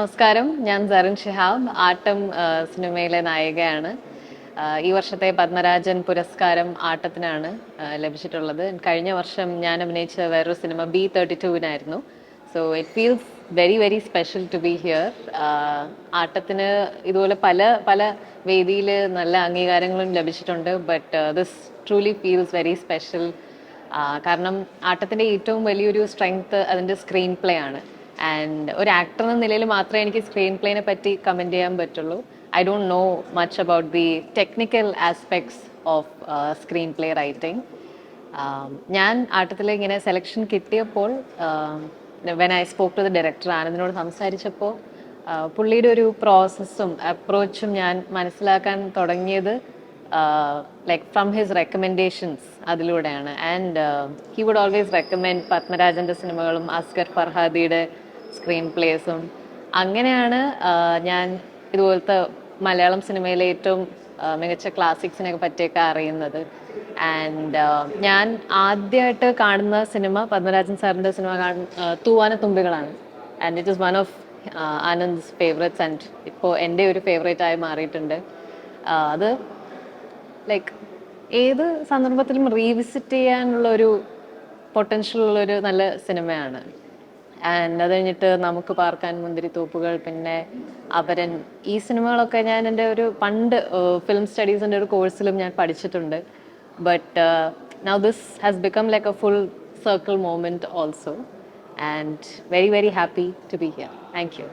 നമസ്കാരം, ഞാൻ സറിൻ ഷിഹാബ്. ആട്ടം സിനിമയിലെ നായികയാണ്. ഈ വർഷത്തെ പത്മരാജൻ പുരസ്കാരം ആട്ടത്തിനാണ് ലഭിച്ചിട്ടുള്ളത്. കഴിഞ്ഞ വർഷം ഞാൻ അഭിനയിച്ച വേറൊരു സിനിമ B32-നായിരുന്നു. So it feels very very special to be here. ആട്ടത്തിന് ഇതുപോലെ പല പല വേദിയിൽ നല്ല അംഗീകാരങ്ങളും ലഭിച്ചിട്ടുണ്ട്. But this truly feels very special. കാരണം ആട്ടത്തിൻ്റെ ഏറ്റവും വലിയൊരു സ്ട്രെങ്ത് അതിൻ്റെ സ്ക്രീൻ പ്ലേ ആണ്. ആൻഡ് ഒരു ആക്ടർ എന്ന നിലയിൽ മാത്രമേ എനിക്ക് സ്ക്രീൻ പ്ലേനെ പറ്റി കമൻറ്റ് ചെയ്യാൻ പറ്റുള്ളൂ. I don't know much about the technical aspects of screenplay writing. ഞാൻ ആട്ടത്തിൽ ഇങ്ങനെ സെലക്ഷൻ കിട്ടിയപ്പോൾ when I spoke to the director ആനന്ദിനോട് സംസാരിച്ചപ്പോൾ പുള്ളിയുടെ ഒരു പ്രോസസ്സും അപ്രോച്ചും ഞാൻ മനസ്സിലാക്കാൻ തുടങ്ങിയത് ലൈക്ക് ഫ്രം ഹിസ് റെക്കമെൻഡേഷൻസ് അതിലൂടെയാണ്. And he would always recommend പത്മരാജൻ്റെ സിനിമകളും അസ്ഗർ ഫർഹാദിയുടെ സ്ക്രീൻ പ്ലേസും. അങ്ങനെയാണ് ഞാൻ ഇതുപോലത്തെ മലയാളം സിനിമയിലെ ഏറ്റവും മികച്ച ക്ലാസിക്സിനെയൊക്കെ പറ്റിയൊക്കെ അറിയുന്നത്. ആൻഡ് ഞാൻ ആദ്യമായിട്ട് കാണുന്ന സിനിമ പത്മരാജൻ സാറിൻ്റെ സിനിമ തൂവാനത്തുമ്പികളാണ്. And it is one of Anand's favourites and ഇപ്പോൾ എൻ്റെ ഒരു ഫേവറേറ്റ് ആയി മാറിയിട്ടുണ്ട്. അത് ലൈക്ക് ഏത് സന്ദർഭത്തിലും റീവിസിറ്റ് ചെയ്യാനുള്ളൊരു പൊട്ടൻഷ്യൽ ഉള്ളൊരു നല്ല സിനിമയാണ്. ആൻഡ് അത് കഴിഞ്ഞിട്ട് നമുക്ക് പാർക്കാൻ മുന്തിരിത്തോപ്പുകൾ, പിന്നെ അപരൻ, ഈ സിനിമകളൊക്കെ ഞാൻ എൻ്റെ ഒരു പണ്ട് ഫിലിം സ്റ്റഡീസിൻ്റെ ഒരു കോഴ്സിലും ഞാൻ പഠിച്ചിട്ടുണ്ട്. But now this has become like a full circle moment also. And very very happy to be here. Thank U.